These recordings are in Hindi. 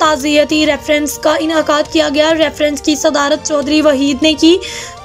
ताज़ियती रेफरेंस का इनाकाद किया गया। रेफरेंस की सदारत चौधरी वहीद ने की।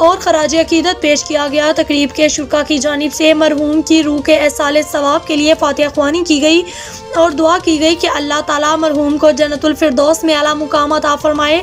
और खराज अकीदत पेश किया गया। तकरीब के शुरा की जानिब से मरहूम की रूह के एहसाले सवाब के लिए फातिहा ख्वानी की गई और दुआ की गई कि अल्लाह ताला मरहूम को जन्नतुल फिरदौस में आला मुकाम अता फरमाए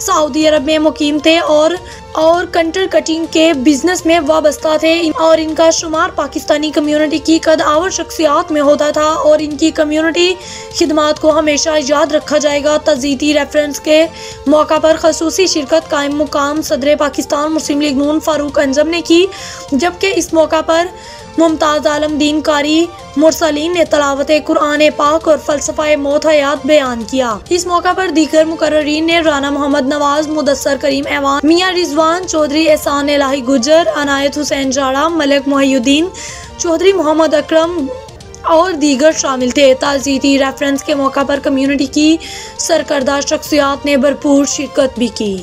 सऊदी अरब में मुकीम थे और कंटर कटिंग के बिजनेस में वाबस्ता थे और इनका शुमार पाकिस्तानी कम्युनिटी की कद-आवर शख्सियात में होता था और इनकी कम्युनिटी खिदमात को हमेशा याद रखा जाएगा। तज़ीती रेफरेंस के मौका पर खसूसी शिरकत कायम मुकाम सदर पाकिस्तान मुस्लिम लीग नून फारूक अंजम ने की, जबकि इस मौका पर मुमताज़ आलम दीन कारी मुरसलीन ने तलावत कुरान पाक और फ़लसफ़ा मौत हयात बयान किया। इस मौका पर दीगर मुकर्ररीन ने राना मोहम्मद नवाज, मुदस्सर करीम ऐवान, मियाँ रिजवान चौधरी, एहसान इलाही गुजर, अनायत हुसैन जाड़ा, मलिक मुहिउद्दीन चौधरी, मोहम्मद अकरम और दीगर शामिल थे। ताज़ीती रेफरेंस के मौका पर कम्युनिटी की सरकर्दा शख्सियात ने भरपूर शिरकत भी की।